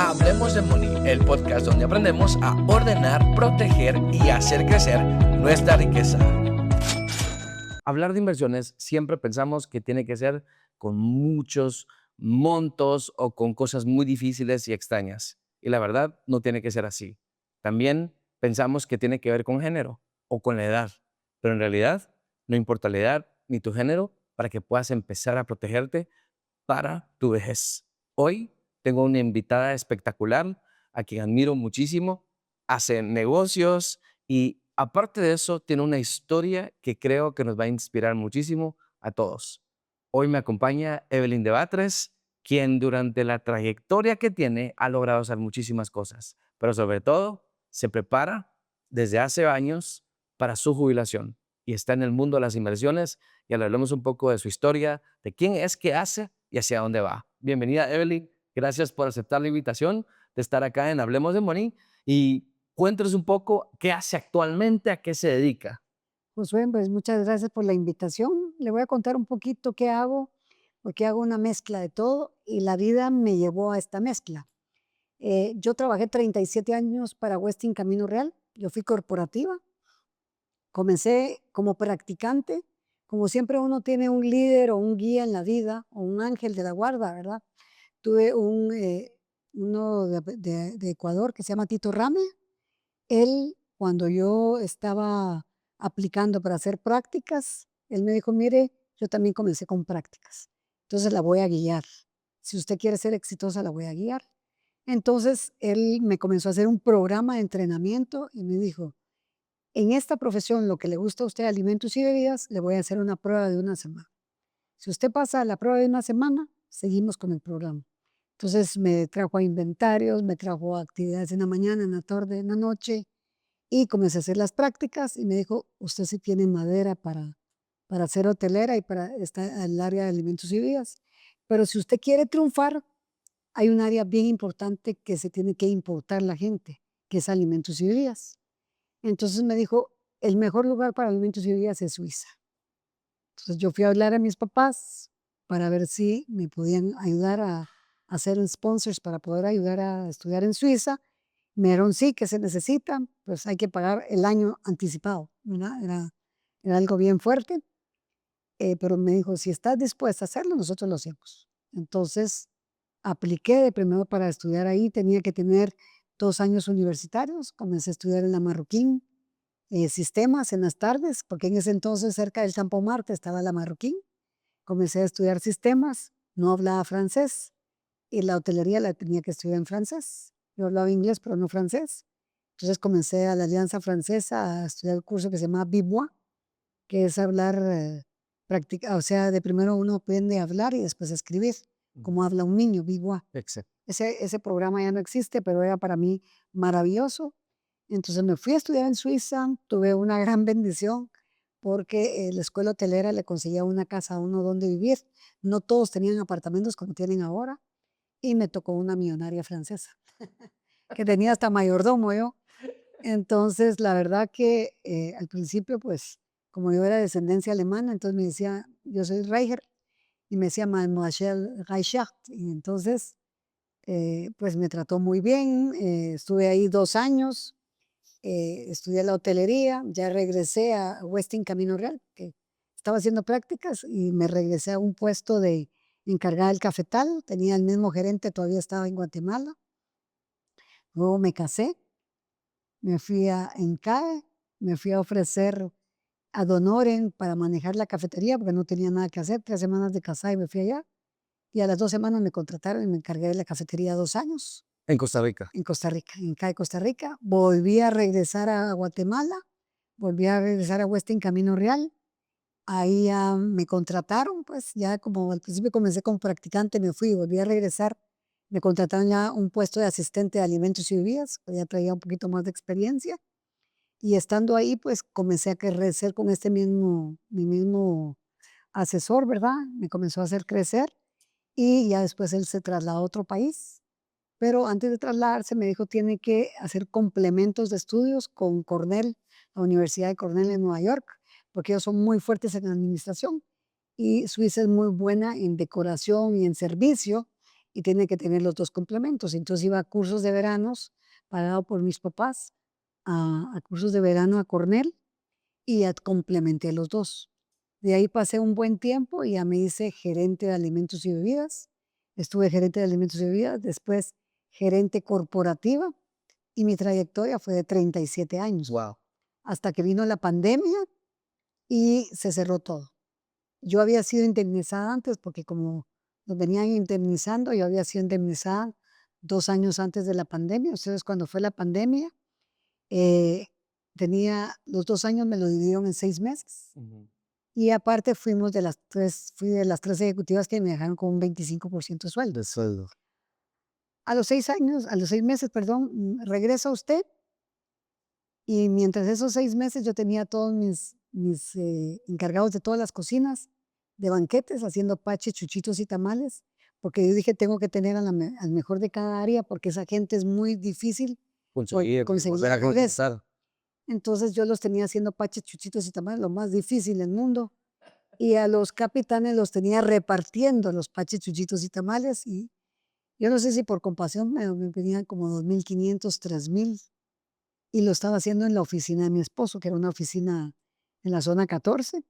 Hablemos de Money, el podcast donde aprendemos a ordenar, proteger y hacer crecer nuestra riqueza. Hablar de inversiones siempre pensamos que tiene que ser con muchos montos o con cosas muy difíciles y extrañas. Y la verdad no tiene que ser así. También pensamos que tiene que ver con género o con la edad, pero en realidad no importa la edad ni tu género para que puedas empezar a protegerte para tu vejez. Hoy tengo una invitada espectacular a quien admiro muchísimo, hace negocios y aparte de eso tiene una historia que creo que nos va a inspirar muchísimo a todos. Hoy me acompaña Evelyn de Batres, quien durante la trayectoria que tiene ha logrado hacer muchísimas cosas, pero sobre todo se prepara desde hace años para su jubilación y está en el mundo de las inversiones y hablaremos un poco de su historia, de quién es, qué hace y hacia dónde va. Bienvenida, Evelyn. Gracias por aceptar la invitación de estar acá en Hablemos de Money y cuéntanos un poco qué hace actualmente, a qué se dedica. Josué, pues muchas gracias por la invitación. Le voy a contar un poquito qué hago, porque hago una mezcla de todo y la vida me llevó a esta mezcla. Yo trabajé 37 años para Westin Camino Real. Yo fui corporativa. Comencé como practicante. Como siempre uno tiene un líder o un guía en la vida o un ángel de la guarda, ¿verdad? Tuve uno de Ecuador que se llama Tito Rame. Él, cuando yo estaba aplicando para hacer prácticas, él me dijo, mire, yo también comencé con prácticas, entonces la voy a guiar. Si usted quiere ser exitosa, la voy a guiar. Entonces, él me comenzó a hacer un programa de entrenamiento y me dijo, en esta profesión, lo que le gusta a usted, alimentos y bebidas, le voy a hacer una prueba de una semana. Si usted pasa la prueba de una semana, seguimos con el programa. Entonces, me trajo a inventarios, me trajo a actividades en la mañana, en la tarde, en la noche, y comencé a hacer las prácticas y me dijo, usted sí tiene madera para ser hotelera y para estar en el área de alimentos y bebidas. Pero si usted quiere triunfar, hay un área bien importante que se tiene que importar la gente, que es alimentos y bebidas. Entonces me dijo, el mejor lugar para alimentos y bebidas es Suiza. Entonces yo fui a hablar a mis papás para ver si me podían ayudar a hacer sponsors para poder ayudar a estudiar en Suiza. Me dijeron, sí, que se necesita, pues hay que pagar el año anticipado, ¿verdad? Era algo bien fuerte, pero me dijo, si estás dispuesta a hacerlo, nosotros lo hacemos. Entonces, apliqué de primero para estudiar ahí, tenía que tener 2 años universitarios, comencé a estudiar en la Marroquín, sistemas en las tardes, porque en ese entonces cerca del Campo Marte estaba la Marroquín, comencé a estudiar sistemas, no hablaba francés, y la hotelería la tenía que estudiar en francés. Yo hablaba inglés, pero no francés. Entonces comencé a la Alianza Francesa a estudiar el curso que se llama Bibois, que es hablar, o sea, de primero uno aprende a hablar y después a escribir, como habla un niño, Bibois. Exacto. Ese programa ya no existe, pero era para mí maravilloso. Entonces me fui a estudiar en Suiza, tuve una gran bendición porque la escuela hotelera le conseguía una casa a uno donde vivir. No todos tenían apartamentos como tienen ahora y me tocó una millonaria francesa, que tenía hasta mayordomo yo. Entonces, la verdad que al principio, pues, como yo era de descendencia alemana, entonces me decía, yo soy Reicher, y me decía Mademoiselle Reichert. Y entonces, pues me trató muy bien, estuve ahí 2 años, estudié la hotelería, ya regresé a Westin Camino Real, que estaba haciendo prácticas y me regresé a un puesto de encargada del cafetal, tenía el mismo gerente, todavía estaba en Guatemala. Luego me casé, me fui a ENCAE, me fui a ofrecer a Donoren para manejar la cafetería porque no tenía nada que hacer, 3 semanas de casada y me fui allá. Y a las 2 semanas me contrataron y me encargué de la cafetería 2 años En Costa Rica. en Costa Rica, en ENCAE Costa Rica. Volví a regresar a Guatemala, volví a regresar a Westin Camino Real. Ahí ya me contrataron, pues ya como al principio comencé como practicante, me fui, volví a regresar. Me contrataron ya un puesto de asistente de alimentos y bebidas, que ya traía un poquito más de experiencia. Y estando ahí, pues comencé a crecer con mi mismo asesor, ¿verdad? Me comenzó a hacer crecer y ya después él se trasladó a otro país. Pero antes de trasladarse me dijo, tiene que hacer complementos de estudios con Cornell, la Universidad de Cornell en Nueva York, porque ellos son muy fuertes en administración y Suiza es muy buena en decoración y en servicio y tiene que tener los dos complementos. Entonces iba a cursos de veranos pagado por mis papás, a cursos de verano a Cornell y complementé los dos. De ahí pasé un buen tiempo y ya me hice gerente de alimentos y bebidas. Estuve gerente de alimentos y bebidas, después gerente corporativa y mi trayectoria fue de 37 años, Wow. hasta que vino la pandemia y se cerró todo. Yo había sido indemnizada antes porque como nos venían indemnizando, yo había sido indemnizada 2 años antes de la pandemia. Entonces, cuando fue la pandemia, eh, tenía los 2 años, me lo dividieron en 6 meses. Y aparte fui de las tres ejecutivas que me dejaron con un 25% de sueldo. De sueldo. A los 6 años, a los 6 meses, perdón, regresa usted y mientras esos 6 meses yo tenía todos mis encargados de todas las cocinas, de banquetes, haciendo paches, chuchitos y tamales, porque yo dije, tengo que tener al mejor de cada área, porque esa gente es muy difícil conseguir. Volver a comenzar. Entonces yo los tenía haciendo paches, chuchitos y tamales, lo más difícil del mundo. Y a los capitanes los tenía repartiendo los paches, chuchitos y tamales. Y yo no sé si por compasión me pedían como 2.500, 3.000. Y lo estaba haciendo en la oficina de mi esposo, que era una oficina en la zona 14.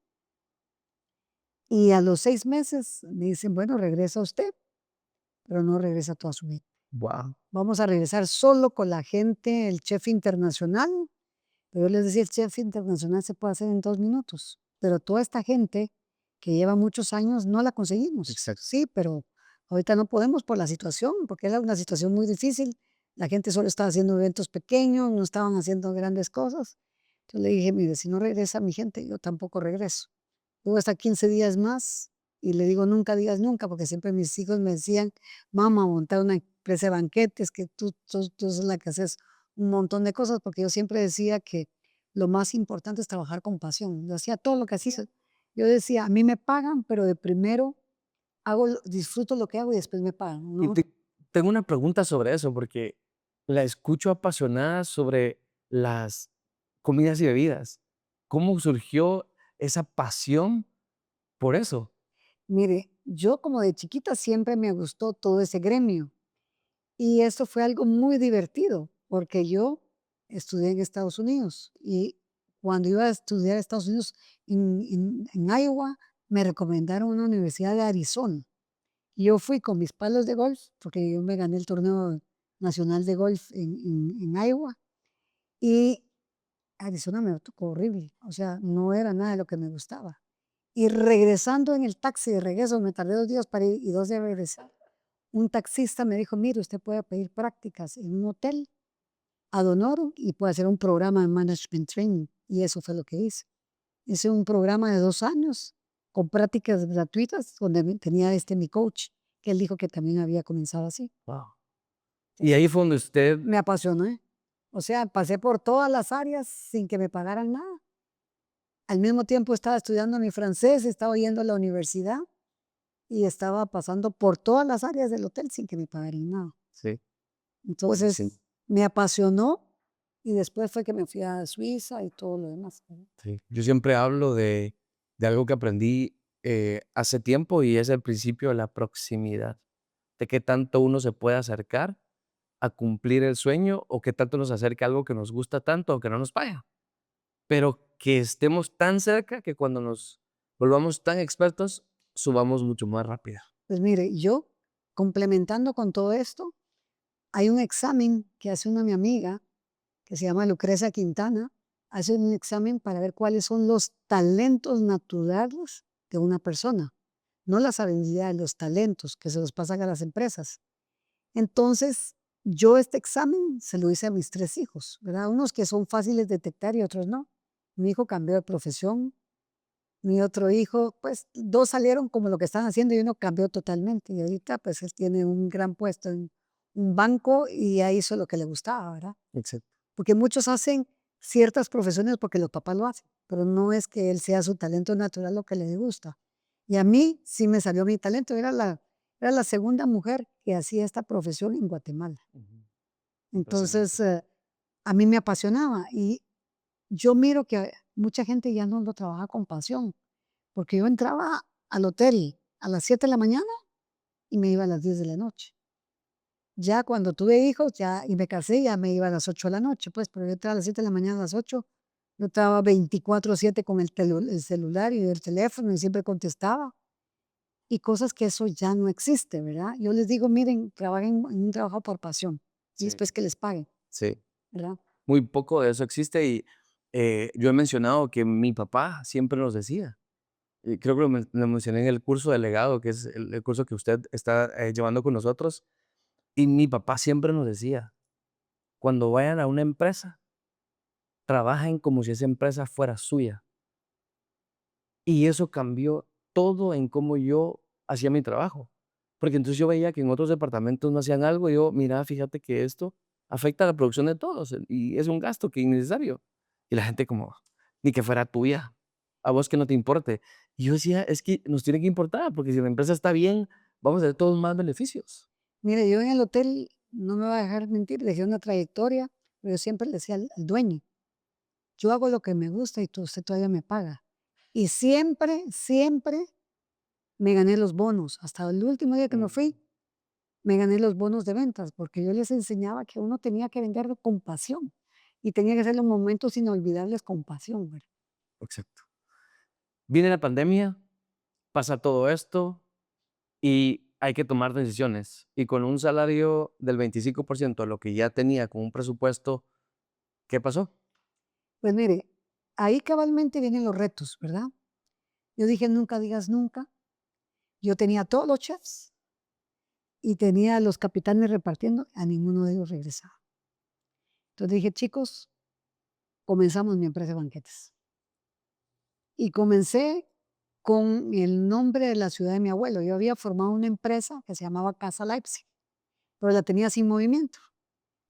Y a los 6 meses me dicen, bueno, regresa usted, pero no regresa toda su vida. Wow. Vamos a regresar solo con la gente, el chef internacional. Pero yo les decía, el chef internacional se puede hacer en 2 minutos. Pero toda esta gente que lleva muchos años no la conseguimos. Exacto. Sí, pero ahorita no podemos por la situación, porque era una situación muy difícil. La gente solo estaba haciendo eventos pequeños, no estaban haciendo grandes cosas. Entonces le dije, mire, si no regresa mi gente, yo tampoco regreso. Luego hasta 15 días más y le digo, nunca digas nunca, porque siempre mis hijos me decían, mamá, montar una empresa de banquetes, que tú eres la que haces un montón de cosas, porque yo siempre decía que lo más importante es trabajar con pasión. Yo hacía todo lo que hacía. Yo decía, a mí me pagan, pero de primero disfruto lo que hago y después me pagan, Y ¿no? tengo una pregunta sobre eso, porque la escucho apasionada sobre las comidas y bebidas. ¿Cómo surgió esa pasión por eso? Mire, yo como de chiquita siempre me gustó todo ese gremio y eso fue algo muy divertido porque yo estudié en Estados Unidos y cuando iba a estudiar en Estados Unidos en Iowa me recomendaron una universidad de Arizona. Y yo fui con mis palos de golf porque yo me gané el torneo nacional de golf en Iowa y Arizona me tocó horrible, o sea, no era nada de lo que me gustaba. Y regresando en el taxi de regreso, me tardé 2 días para ir y 2 días regresar. Un taxista me dijo, mire, usted puede pedir prácticas en un hotel ad honorem y puede hacer un programa de management training. Y eso fue lo que hice. Hice un programa de 2 años con prácticas gratuitas donde tenía mi coach, que él dijo que también había comenzado así. Wow. Y ahí fue donde usted, Me apasionó, ¿eh? O sea, pasé por todas las áreas sin que me pagaran nada. Al mismo tiempo estaba estudiando mi francés, estaba yendo a la universidad y estaba pasando por todas las áreas del hotel sin que me pagaran nada. sí, Entonces me apasionó y después fue que me fui a Suiza y todo lo demás. sí. Yo siempre hablo de algo que aprendí hace tiempo y es el principio de la proximidad, de qué tanto uno se puede acercar a cumplir el sueño o qué tanto nos acerca a algo que nos gusta tanto o que no nos paga, pero que estemos tan cerca que cuando nos volvamos tan expertos, subamos mucho más rápido. Pues mire, yo complementando con todo esto, hay un examen que hace mi amiga que se llama Lucrecia Quintana, hace un examen para ver cuáles son los talentos naturales de una persona, no las habilidades, los talentos que se los pasan a las empresas. Entonces, yo este examen se lo hice a mis 3 hijos, ¿verdad? Unos que son fáciles de detectar y otros no. Mi hijo cambió de profesión, mi otro hijo, pues 2 salieron como lo que están haciendo y uno cambió totalmente. Y ahorita pues él tiene un gran puesto en un banco y ya hizo lo que le gustaba, ¿verdad? Exacto. Porque muchos hacen ciertas profesiones porque los papás lo hacen, pero no es que él sea su talento natural lo que le gusta. Y a mí sí me salió mi talento, era la segunda mujer que hacía esta profesión en Guatemala. Entonces, a mí me apasionaba y yo miro que mucha gente ya no lo trabaja con pasión, porque yo entraba al hotel a las 7 de la mañana y me iba a las 10 de la noche. Ya cuando tuve hijos ya, y me casé, ya me iba a las 8 de la noche, pues, pero yo entraba a las 7 de la mañana, a las 8, yo estaba 24/7 con el celular y el teléfono y siempre contestaba. Y cosas que eso ya no existe, ¿verdad? Yo les digo, miren, trabajen en un trabajo por pasión y Sí, después que les paguen, sí. ¿verdad? Muy poco de eso existe y yo he mencionado que mi papá siempre nos decía, y creo que lo mencioné en el curso de legado, que es el curso que usted está llevando con nosotros, y mi papá siempre nos decía, cuando vayan a una empresa, trabajen como si esa empresa fuera suya. Y eso cambió todo en cómo yo hacía mi trabajo. Porque entonces yo veía que en otros departamentos no hacían algo, y yo, mira, fíjate que esto afecta a la producción de todos y es un gasto que es innecesario. Y la gente como, ni que fuera tuya, a vos que no te importe. Y yo decía, es que nos tiene que importar, porque si la empresa está bien, vamos a tener todos más beneficios. Mire, yo en el hotel, no me va a dejar mentir, dejé una trayectoria, pero yo siempre le decía al dueño, yo hago lo que me gusta y usted todavía me paga. Y siempre, siempre me gané los bonos. Hasta el último día que me fui, me gané los bonos de ventas, porque yo les enseñaba que uno tenía que vender con pasión y tenía que hacer los momentos inolvidables con pasión, ¿verdad? Exacto. Viene la pandemia, pasa todo esto, y hay que tomar decisiones. Y con un salario del 25% de lo que ya tenía con un presupuesto, ¿qué pasó? Pues mire, ahí cabalmente vienen los retos, ¿verdad? Yo dije, nunca digas nunca. Yo tenía todos los chefs y tenía a los capitanes repartiendo, a ninguno de ellos regresaba. Entonces dije, chicos, comenzamos mi empresa de banquetes. Y comencé con el nombre de la ciudad de mi abuelo. Yo había formado una empresa que se llamaba Casa Leipzig, pero la tenía sin movimiento.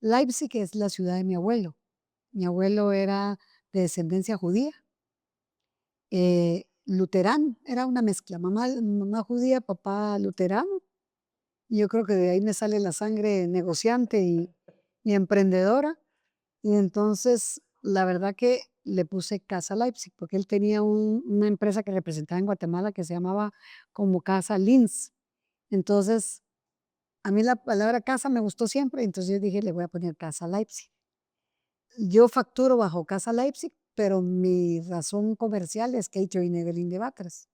Leipzig es la ciudad de mi abuelo. Mi abuelo era de descendencia judía, luterano, era una mezcla, mamá judía, papá luterano. Y yo creo que de ahí me sale la sangre negociante y emprendedora. Y entonces, la verdad que le puse Casa Leipzig, porque él tenía una empresa que representaba en Guatemala que se llamaba como Casa Linz. Entonces, a mí la palabra casa me gustó siempre, entonces yo dije, le voy a poner Casa Leipzig. Yo facturo bajo Casa Leipzig, pero mi razón comercial es Catering Evelyn de Batras.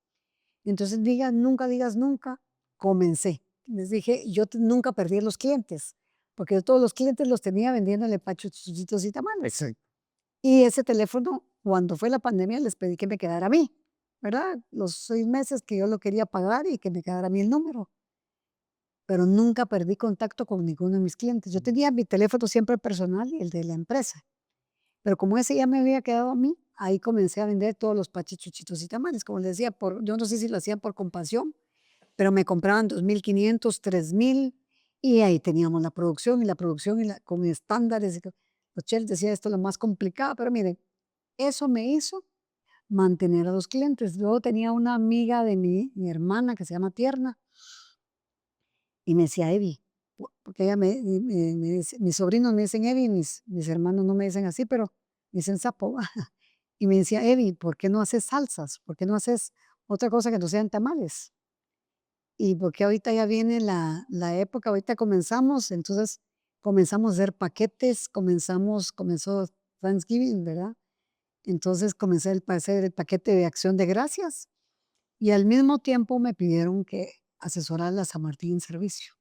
Entonces, nunca digas nunca, comencé. Les dije, nunca perdí los clientes, porque yo todos los clientes los tenía vendiéndole pachos, chuchitos y tamales. Exacto. Y ese teléfono, cuando fue la pandemia, les pedí que me quedara a mí, ¿verdad? Los 6 meses que yo lo quería pagar y que me quedara a mí el número. Pero nunca perdí contacto con ninguno de mis clientes. Yo tenía mi teléfono siempre personal y el de la empresa. Pero como ese ya me había quedado a mí, ahí comencé a vender todos los pachichuchitos y tamales. Como les decía, yo no sé si lo hacían por compasión, pero me compraban 2.500, 3.000 y ahí teníamos la producción con estándares. Los chefs decían esto es lo más complicado, pero miren, eso me hizo mantener a los clientes. Luego tenía una amiga de mi hermana que se llama Tierna y me decía, Evi, porque ella me dice, mis sobrinos me dicen Evi, mis hermanos no me dicen así, pero me dicen Sapo. Y me decía, Evi, ¿por qué no haces salsas? ¿Por qué no haces otra cosa que no sean tamales? Y porque ahorita ya viene la época, ahorita comenzamos, entonces comenzamos a hacer paquetes, comenzó Thanksgiving, ¿verdad? Entonces comencé a hacer el paquete de acción de gracias y al mismo tiempo me pidieron que asesorara a San Martín en servicio.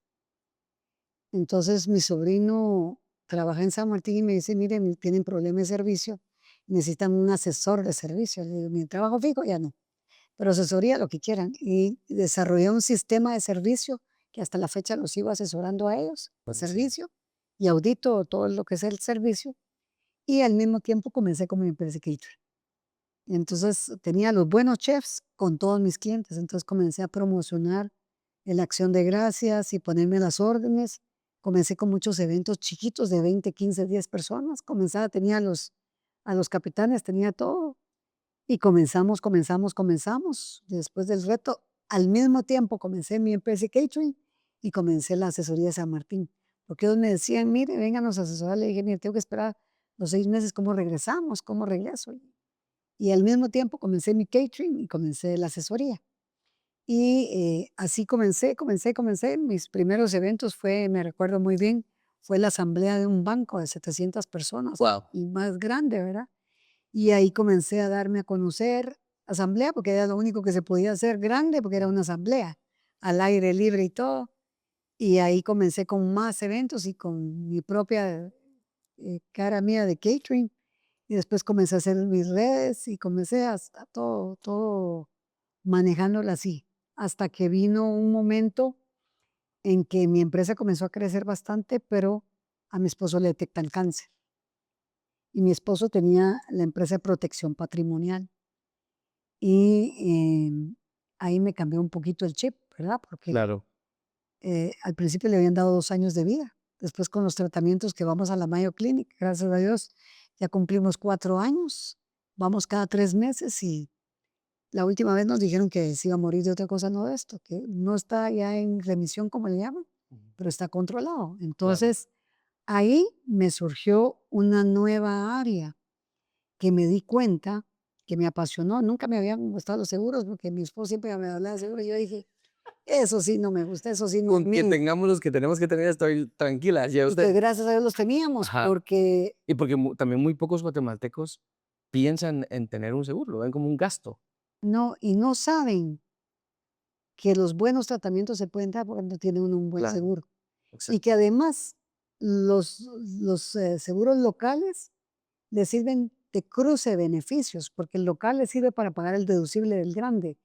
Entonces mi sobrino trabaja en San Martín y me dice, miren, tienen problemas de servicio, necesitan un asesor de servicio. Le digo, mi trabajo fijo ya no, pero asesoría lo que quieran. Y desarrollé un sistema de servicio que hasta la fecha los sigo asesorando a ellos, Buenísimo. servicio, y audito todo lo que es el servicio. Y al mismo tiempo comencé con mi empresa de catering. Entonces tenía los buenos chefs con todos mis clientes. Entonces comencé a promocionar la acción de gracias y ponerme a las órdenes. Comencé con muchos eventos chiquitos de 20, 15, 10 personas. Comenzaba, tenía a los capitanes, tenía todo. Y comenzamos. Después del reto, al mismo tiempo comencé mi empresa de catering y comencé la asesoría de San Martín. Porque ellos me decían, mire, vénganos a asesorar. Le dije, mire, tengo que esperar los 6 meses, ¿cómo regresamos? ¿Cómo regreso? Y al mismo tiempo comencé mi catering y comencé la asesoría. Y así comencé. Mis primeros eventos me recuerdo muy bien, fue la asamblea de un banco de 700 personas, Wow. el más grande, ¿verdad? Y ahí comencé a darme a conocer, asamblea, porque era lo único que se podía hacer grande, porque era una asamblea, al aire libre y todo. Y ahí comencé con más eventos y con mi propia cara mía de catering. Y después comencé a hacer mis redes y comencé a todo manejándola así, hasta que vino un momento en que mi empresa comenzó a crecer bastante, pero a mi esposo le detectan cáncer. Y mi esposo tenía la empresa de protección patrimonial. Y ahí me cambió un poquito el chip, ¿verdad? Porque Claro. al principio le habían dado 2 años de vida. Después con los tratamientos que vamos a la Mayo Clinic, gracias a Dios, ya cumplimos 4 años. Vamos cada 3 meses y la última vez nos dijeron que se iba a morir de otra cosa, no de esto, que no está ya en remisión, como le llaman, pero está controlado. Claro. Entonces, ahí me surgió una nueva área que me di cuenta que me apasionó. Nunca me habían gustado los seguros porque mi esposo siempre me hablaba de seguros. Yo dije, eso sí no me gusta, eso sí no es Con que mío. tengamos los que tenemos que tener, estoy tranquila. Ya Y pues usted. gracias a Dios los teníamos, Ajá. porque Y porque también muy pocos guatemaltecos piensan en tener un seguro, lo ven como un gasto. no saben que los buenos tratamientos se pueden dar cuando tiene uno un buen Claro. seguro. Y Exacto. que además los seguros locales le sirven de cruce de beneficios, porque el local le sirve para pagar el deducible del grande.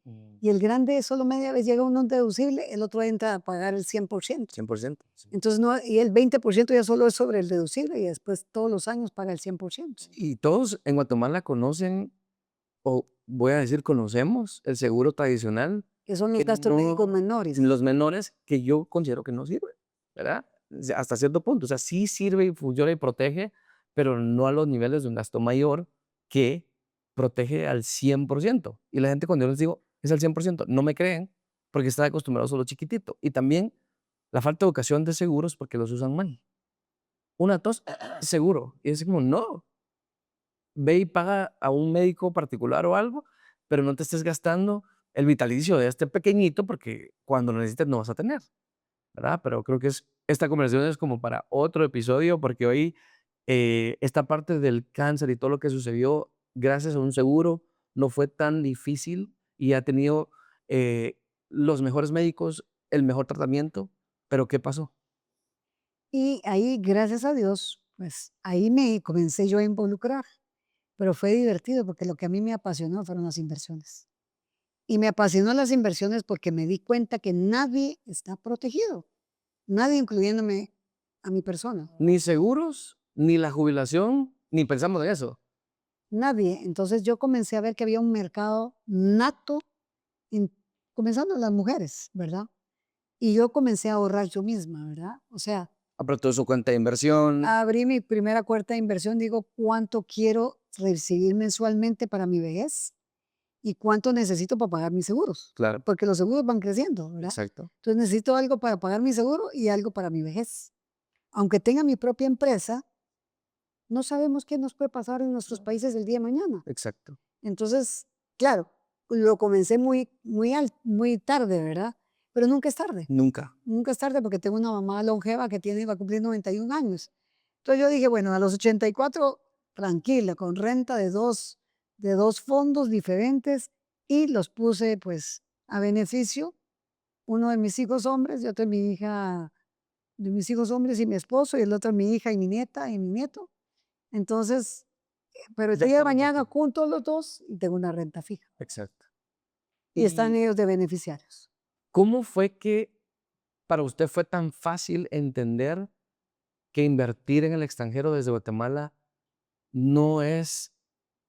Y el grande solo media vez llega uno a un deducible, el otro entra a pagar el 100%. 100%. Sí. Entonces, no, y el 20% ya solo es sobre el deducible y después todos los años paga el 100%. Y todos en Guatemala conocen, o voy a decir conocemos, el seguro tradicional, Que son los que gastos médicos no, menores. los menores, que yo considero que no sirve, ¿verdad? Hasta cierto punto, o sea, sí sirve y funciona y protege, pero no a los niveles de un gasto mayor que protege al 100%. Y la gente cuando yo les digo, es al 100%, no me creen porque están acostumbrados a lo chiquitito. Y también la falta de educación de seguros porque los usan mal. Una tos, seguro. Y es como, no, ve y paga a un médico particular o algo, pero no te estés gastando el vitalicio de este pequeñito porque cuando lo necesites no vas a tener, ¿verdad? Pero creo que esta conversación es como para otro episodio porque hoy esta parte del cáncer y todo lo que sucedió gracias a un seguro no fue tan difícil y ha tenido los mejores médicos, el mejor tratamiento, pero ¿qué pasó? Y ahí, gracias a Dios, pues ahí me comencé yo a involucrar, pero fue divertido porque lo que a mí me apasionó fueron las inversiones. Y me apasionó las inversiones porque me di cuenta que nadie está protegido, nadie incluyéndome a mi persona, Ni seguros, ni la jubilación, ni pensamos en eso. nadie. Entonces yo comencé a ver que había un mercado nato, en- comenzando las mujeres, ¿verdad? Y yo comencé a ahorrar yo misma, ¿verdad? O sea, Apretó su cuenta de inversión. abrí mi primera cuenta de inversión, digo, ¿cuánto quiero recibir mensualmente para mi vejez? ¿Y cuánto necesito para pagar mis seguros? Claro, Porque los seguros van creciendo, ¿verdad? exacto. Entonces necesito algo para pagar mi seguro y algo para mi vejez. Aunque tenga mi propia empresa, no sabemos qué nos puede pasar en nuestros países el día de mañana. Exacto. Entonces, claro, lo comencé muy tarde, ¿verdad? Pero nunca es tarde. Nunca. Nunca es tarde porque tengo una mamá longeva que va a cumplir 91 años. Entonces yo dije, bueno, a los 84, tranquila, con renta de dos fondos diferentes y los puse pues a beneficio. Uno de mis hijos hombres y otro de mi hija, de mis hijos hombres y mi esposo y el otro mi hija y mi nieta y mi nieto. Entonces, pero el Ya día de estamos mañana aquí. junto los dos y tengo una renta fija. Exacto. Y están ¿Y ellos de beneficiarios. cómo fue que para usted fue tan fácil entender que invertir en el extranjero desde Guatemala no es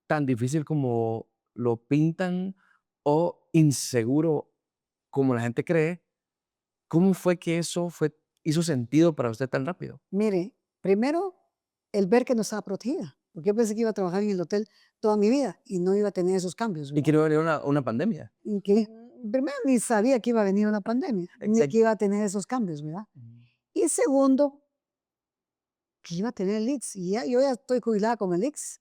tan difícil como lo pintan o inseguro como la gente cree? ¿Cómo fue que hizo sentido para usted tan rápido? Mire, primero, el ver que no estaba protegida, porque yo pensé que iba a trabajar en el hotel toda mi vida y no iba a tener esos cambios, Y ¿verdad? que no venir una pandemia. Y que primero ni sabía que iba a venir una pandemia, ni que Exacto. iba a tener esos cambios, ¿verdad? Y segundo, que iba a tener el IX. Y ya, yo ya estoy jubilada con el IX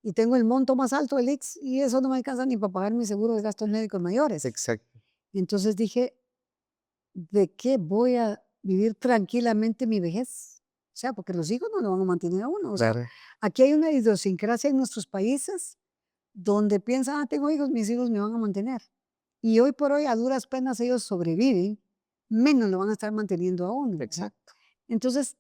y tengo el monto más alto del IX y eso no me alcanza ni para pagar mi seguro de gastos médicos mayores. Exacto. Entonces dije, ¿de qué voy a vivir tranquilamente mi vejez? O sea, porque los hijos no lo van a mantener a uno. O sea, Claro. aquí hay una idiosincrasia en nuestros países donde piensan, ah, tengo hijos, mis hijos me van a mantener. Y hoy por hoy, a duras penas, ellos sobreviven, menos lo van a estar manteniendo a uno, ¿verdad? Exacto. Entonces,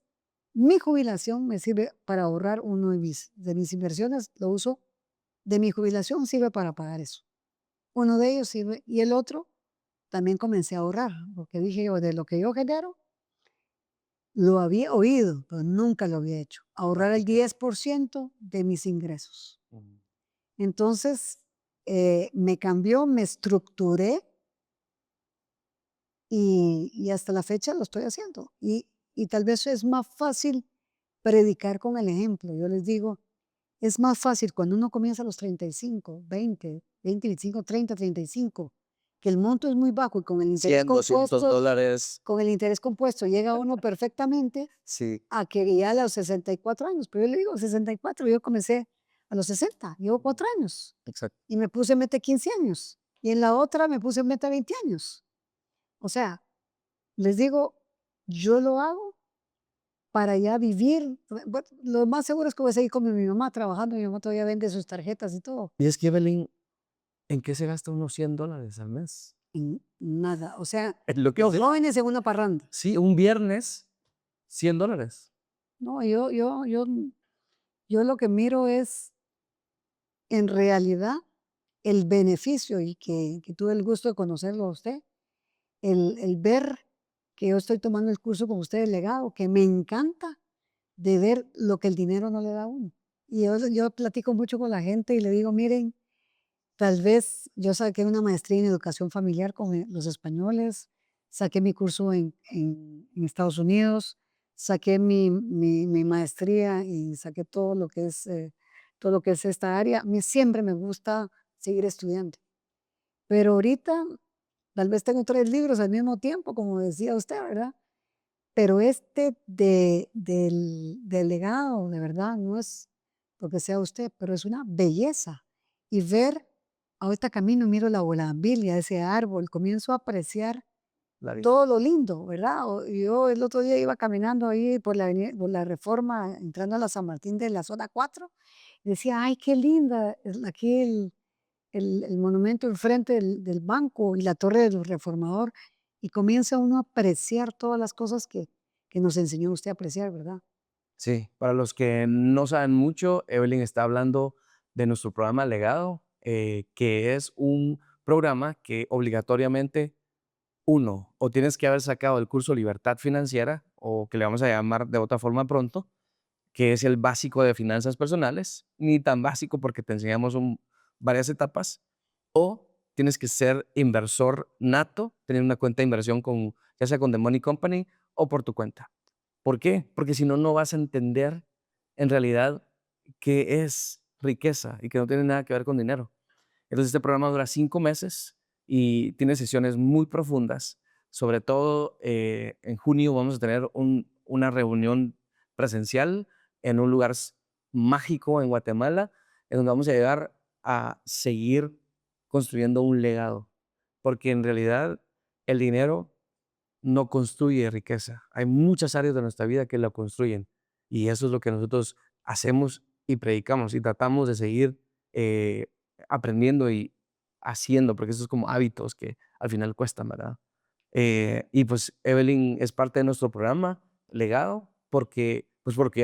mi jubilación me sirve para ahorrar uno de mis inversiones, lo uso de mi jubilación, sirve para pagar eso. Uno de ellos sirve, y el otro también comencé a ahorrar, porque dije yo, de lo que yo genero, lo había oído, pero nunca lo había hecho. Ahorrar el 10% de mis ingresos. Mm. Entonces, me cambió, me estructuré y hasta la fecha lo estoy haciendo. Y tal vez es más fácil predicar con el ejemplo. Yo les digo, es más fácil cuando uno comienza a los 35, 20, 20, 25, 30, 35, que el monto es muy bajo y con el interés 100, 200 compuesto, dólares. con el interés compuesto llega uno perfectamente Sí, a que ya a los 64 años. Pero yo le digo, 64, yo comencé a los 60, llevo 4 años exacto. y me puse meta 15 años y en la otra me puse meta 20 años. O sea, les digo, yo lo hago para ya vivir. Bueno, lo más seguro es que voy a seguir con mi mamá trabajando. Mi mamá todavía vende sus tarjetas y todo. Y es que, Evelyn, ¿en qué se gasta unos 100 dólares al mes? En nada. O sea, Es lo que los jóvenes en una parranda. sí, un viernes, 100 dólares. No, yo lo que miro es en realidad el beneficio y que tuve el gusto de conocerlo a usted, el ver que yo estoy tomando el curso con usted de legado, que me encanta de ver lo que el dinero no le da a uno. Y yo platico mucho con la gente y le digo, miren, tal vez yo saqué una maestría en educación familiar con los españoles, saqué mi curso en Estados Unidos, saqué mi maestría y saqué todo lo que es esta área. A mí siempre me gusta seguir estudiando. Pero ahorita tal vez tengo 3 libros al mismo tiempo, como decía usted, ¿verdad? Pero este del legado, de verdad, no es porque sea usted, pero es una belleza. Y ver, ahorita camino, miro la bugambilia, ese árbol, comienzo a apreciar La vida. todo lo lindo, ¿verdad? Yo el otro día iba caminando ahí por la Reforma, entrando a la San Martín de la zona 4, y decía, ay, qué linda, aquí el monumento enfrente del banco y la torre del reformador, y comienza uno a apreciar todas las cosas que nos enseñó usted a apreciar, ¿verdad? Sí, para los que no saben mucho, Evelyn está hablando de nuestro programa Legado, que es un programa que obligatoriamente uno, o tienes que haber sacado el curso Libertad Financiera, o que le vamos a llamar de otra forma pronto, que es el básico de finanzas personales, ni tan básico porque te enseñamos varias etapas, o tienes que ser inversor nato, tener una cuenta de inversión con, ya sea con The Money Company o por tu cuenta. ¿Por qué? Porque si no, no vas a entender en realidad qué es riqueza y que no tiene nada que ver con dinero. Entonces, este programa dura 5 meses y tiene sesiones muy profundas. Sobre todo, en junio vamos a tener una reunión presencial en un lugar mágico en Guatemala, en donde vamos a llegar a seguir construyendo un legado. Porque en realidad el dinero no construye riqueza. Hay muchas áreas de nuestra vida que lo construyen. Y eso es lo que nosotros hacemos y predicamos y tratamos de seguir eh, aprendiendo y haciendo, porque eso es como hábitos que al final cuestan, ¿verdad? Y pues Evelyn es parte de nuestro programa Legado, porque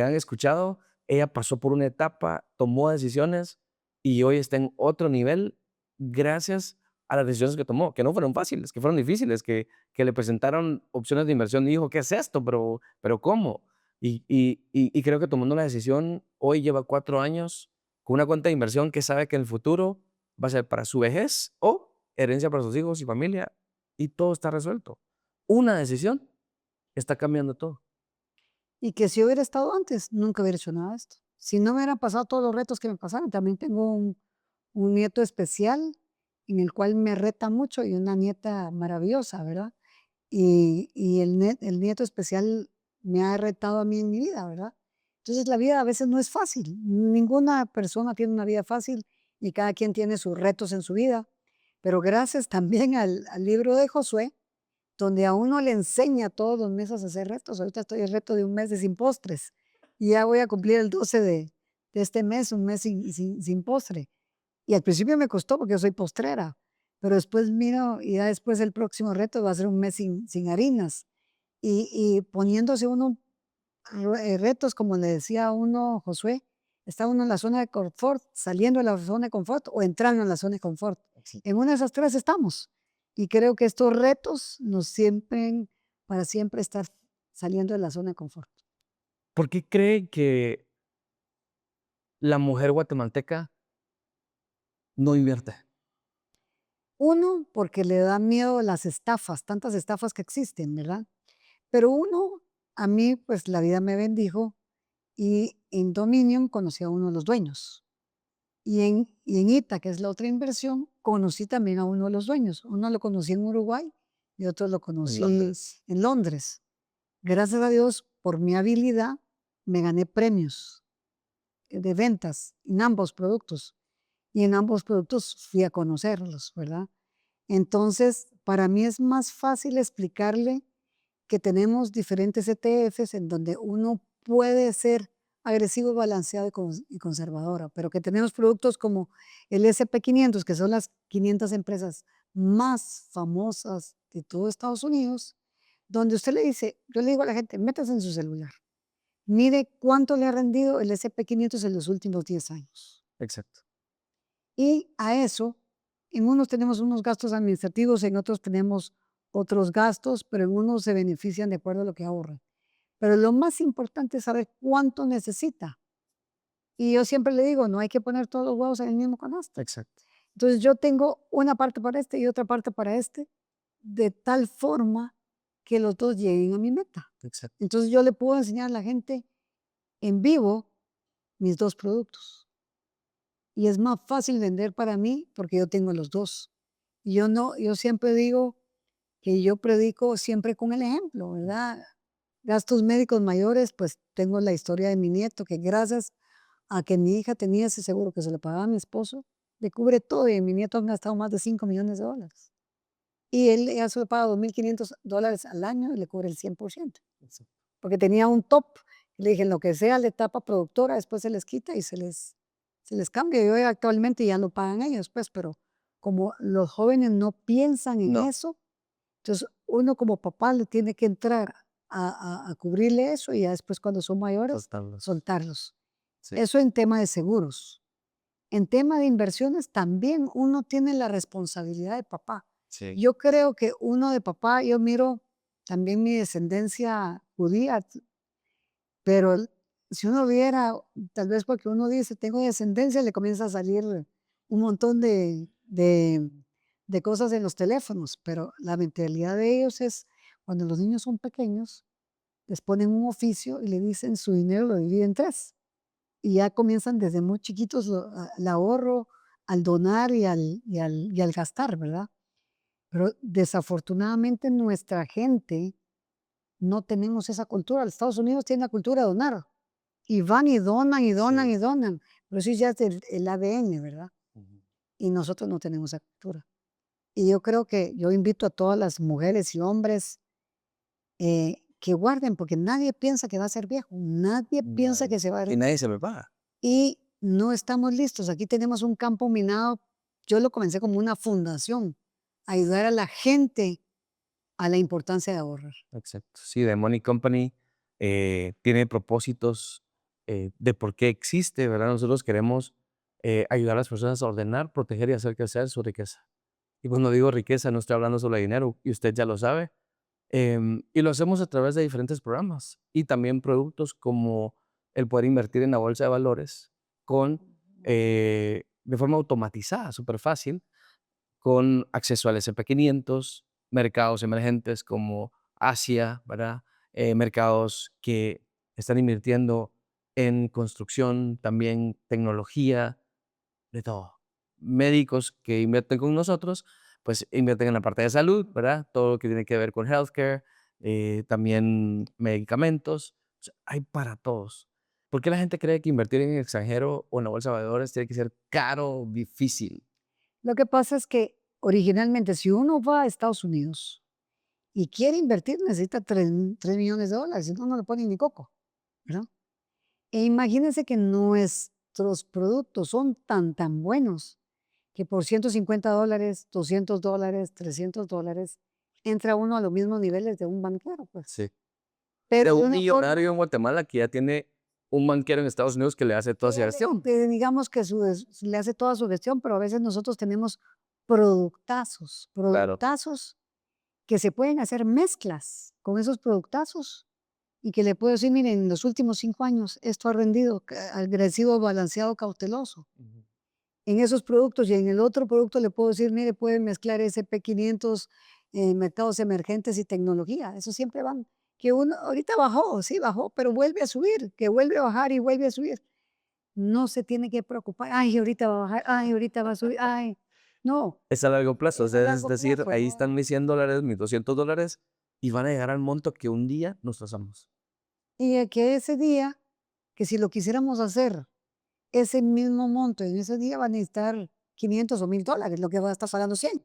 han escuchado, ella pasó por una etapa, tomó decisiones y hoy está en otro nivel gracias a las decisiones que tomó, que no fueron fáciles, que fueron difíciles, que le presentaron opciones de inversión y dijo, ¿qué es esto? Pero ¿cómo? Y creo que tomando una decisión, hoy lleva 4 años con una cuenta de inversión que sabe que en el futuro va a ser para su vejez o herencia para sus hijos y familia, y todo está resuelto. Una decisión está cambiando todo. Y que si hubiera estado antes, nunca hubiera hecho nada de esto. Si no me hubieran pasado todos los retos que me pasaron, también tengo un nieto especial en el cual me reta mucho y una nieta maravillosa, ¿verdad? Y el nieto especial me ha retado a mí en mi vida, ¿verdad? Entonces la vida a veces no es fácil. Ninguna persona tiene una vida fácil y cada quien tiene sus retos en su vida. pero gracias también al libro de Josué, donde a uno le enseña todos los meses a hacer retos. Ahorita estoy en el reto de un mes de sin postres y ya voy a cumplir el 12 de este mes, un mes sin postre. Y al principio me costó porque yo soy postrera, pero después miro y ya después el próximo reto va a ser un mes sin harinas. Y poniéndose uno retos, como le decía a uno Josué, está uno en la zona de confort, saliendo de la zona de confort o entrando en la zona de confort. Sí. En una de esas tres estamos. Y creo que estos retos nos siempre, para siempre estar saliendo de la zona de confort. ¿Por qué cree que la mujer guatemalteca no invierte? Uno, porque le da miedo las estafas, tantas estafas que existen, ¿verdad? Pero uno, a mí, pues la vida me bendijo y en Dominion conocí a uno de los dueños. Y en ITA, que es la otra inversión, conocí también a uno de los dueños. Uno lo conocí en Uruguay y otro lo En conocí Londres. en Londres. Gracias a Dios, por mi habilidad, me gané premios de ventas en ambos productos. Y en ambos productos fui a conocerlos, ¿verdad? Entonces, para mí es más fácil explicarle que tenemos diferentes ETFs en donde uno puede ser agresivo, balanceado y conservadora, pero que tenemos productos como el SP500, que son las 500 empresas más famosas de todo Estados Unidos, donde usted le dice, yo le digo a la gente, métase en su celular, mire cuánto le ha rendido el SP500 en los últimos 10 años. Exacto. Y a eso, en unos tenemos unos gastos administrativos, en otros tenemos otros gastos, pero en unos se benefician de acuerdo a lo que ahorran. Pero lo más importante es saber cuánto necesita. Y yo siempre le digo, no hay que poner todos los huevos en el mismo canasto. Exacto. Entonces yo tengo una parte para este y otra parte para este, de tal forma que los dos lleguen a mi meta. Exacto. Entonces yo le puedo enseñar a la gente en vivo mis dos productos. Y es más fácil vender para mí porque yo tengo los dos. Y yo no, yo siempre digo que yo predico siempre con el ejemplo, ¿verdad? Gastos médicos mayores, pues tengo la historia de mi nieto, que gracias a que mi hija tenía ese seguro que se le pagaba a mi esposo, le cubre todo y mi nieto ha gastado más de $5 millones. Y él ya se le paga $2,500 al año y le cubre el 100%. Exacto. Porque tenía un top, le dije, en lo que sea la etapa productora, después se les quita y se les cambia. Y hoy actualmente ya lo pagan ellos, pues, pero como los jóvenes no piensan en No. eso, entonces uno como papá le tiene que entrar a cubrirle eso y ya después cuando son mayores, Soltarlos. soltarlos. Sí. Eso en tema de seguros. En tema de inversiones también uno tiene la responsabilidad de papá. Sí. Yo creo que uno de papá, yo miro también mi descendencia judía, pero si uno viera, tal vez porque uno dice, tengo descendencia, le comienza a salir un montón de cosas en los teléfonos, pero la mentalidad de ellos es, cuando los niños son pequeños, les ponen un oficio y le dicen su dinero lo dividen en tres. Y ya comienzan desde muy chiquitos el ahorro, al donar y al gastar, ¿verdad? Pero desafortunadamente nuestra gente no tenemos esa cultura. Los Estados Unidos tienen la cultura de donar. Y van y donan y donan Sí. y donan. Pero eso ya es el ADN, ¿verdad? Ujú. Y nosotros no tenemos esa cultura. Y yo creo que yo invito a todas las mujeres y hombres que guarden, porque nadie piensa que va a ser viejo. Nadie piensa que se va a Y nadie se prepara. y no estamos listos. Aquí tenemos un campo minado. Yo lo comencé como una fundación, ayudar a la gente a la importancia de ahorrar. Exacto. Sí, The Money Company tiene propósitos de por qué existe, ¿verdad? Nosotros queremos ayudar a las personas a ordenar, proteger y hacer crecer su riqueza. Y cuando digo riqueza, no estoy hablando solo de dinero, y usted ya lo sabe. Y lo hacemos a través de diferentes programas y también productos como el poder invertir en la bolsa de valores con, de forma automatizada, súper fácil, con acceso al S&P 500, mercados emergentes como Asia, ¿verdad? Mercados que están invirtiendo en construcción, también tecnología, de todo. Médicos que invierten con nosotros, pues invierten en la parte de salud, ¿verdad? Todo lo que tiene que ver con healthcare, también medicamentos, o sea, hay para todos. ¿Por qué la gente cree que invertir en el extranjero o en la bolsa de valores tiene que ser caro o difícil? Lo que pasa es que originalmente, si uno va a Estados Unidos y quiere invertir, necesita 3 millones de dólares, si no, no le ponen ni coco, ¿verdad? E imagínense que nuestros productos son tan buenos que por $150, $200, $300, entra uno a los mismos niveles de un banquero, pues. Sí. Pero De de un una forma millonario en Guatemala que ya tiene un banquero en Estados Unidos que le hace toda esa gestión. digamos que le hace toda su gestión, pero a veces nosotros tenemos productazos, Claro. productazos que se pueden hacer mezclas con esos productazos y que le puedo decir, miren, en los últimos 5 años esto ha rendido agresivo, balanceado, cauteloso. Ujú. En esos productos y en el otro producto le puedo decir, mire, pueden mezclar SP500, mercados emergentes y tecnología. Eso siempre van. Que uno, ahorita bajó, sí, bajó, pero vuelve a subir, que vuelve a bajar y vuelve a subir. No se tiene que preocupar, ay, ahorita va a bajar, ay, ahorita va a subir, ay. No, Es a largo plazo, o es a sea, es largo decir, plazo, ahí ¿no? están mis $100, mis $200 y van a llegar al monto que un día nos trazamos. Y que ese día, que si lo quisiéramos hacer, ese mismo monto en ese día va a necesitar 500 o $1000, lo que va a estar pagando 100.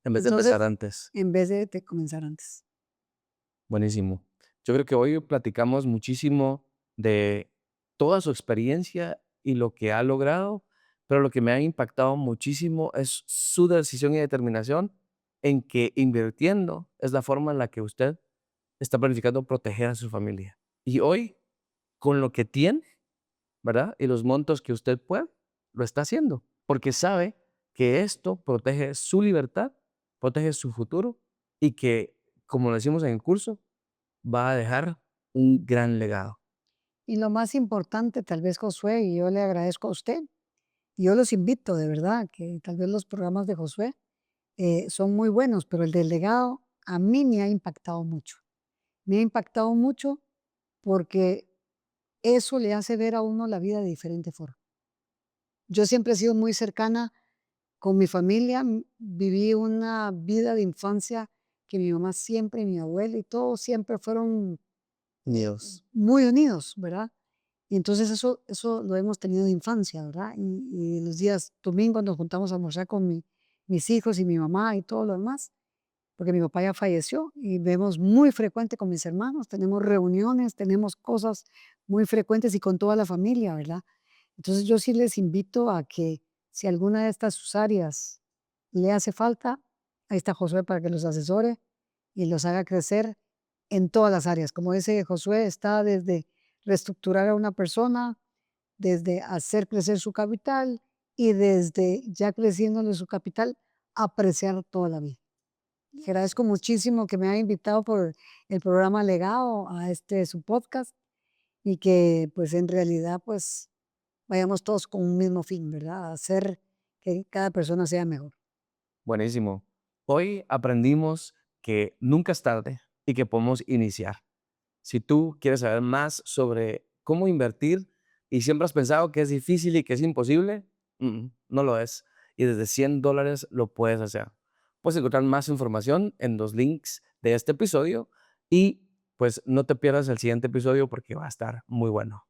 En vez de empezar Entonces, antes. en vez de comenzar antes. Buenísimo. Yo creo que hoy platicamos muchísimo de toda su experiencia y lo que ha logrado, pero lo que me ha impactado muchísimo es su decisión y determinación en que invirtiendo es la forma en la que usted está planificando proteger a su familia. Y hoy, con lo que tiene, ¿verdad? Y los montos que usted puede, lo está haciendo, porque sabe que esto protege su libertad, protege su futuro y que, como lo decimos en el curso, va a dejar un gran legado. Y lo más importante, tal vez, Josué, y yo le agradezco a usted, y yo los invito de verdad, que tal vez los programas de Josué son muy buenos, pero el del legado a mí me ha impactado mucho. Me ha impactado mucho porque eso le hace ver a uno la vida de diferente forma. Yo siempre he sido muy cercana con mi familia, viví una vida de infancia que mi mamá siempre, mi abuela y todos siempre fueron Dios. muy unidos, ¿verdad? Y entonces eso lo hemos tenido de infancia, ¿verdad? Y los días domingos nos juntamos a almorzar con mis hijos y mi mamá y todo lo demás, porque mi papá ya falleció y vemos muy frecuente con mis hermanos, tenemos reuniones, tenemos cosas muy frecuentes y con toda la familia, ¿verdad? Entonces yo sí les invito a que si alguna de estas sus áreas le hace falta, ahí está Josué para que los asesore y los haga crecer en todas las áreas. Como dice Josué, está desde reestructurar a una persona, desde hacer crecer su capital y desde ya creciéndole su capital, apreciar toda la vida. Le agradezco muchísimo que me haya invitado por el programa Legado a su podcast y que pues en realidad pues vayamos todos con un mismo fin, ¿verdad? Hacer que cada persona sea mejor. Buenísimo. Hoy aprendimos que nunca es tarde y que podemos iniciar. Si tú quieres saber más sobre cómo invertir y siempre has pensado que es difícil y que es imposible, no lo es. Y desde $100 lo puedes hacer. Puedes encontrar más información en los links de este episodio y pues no te pierdas el siguiente episodio porque va a estar muy bueno.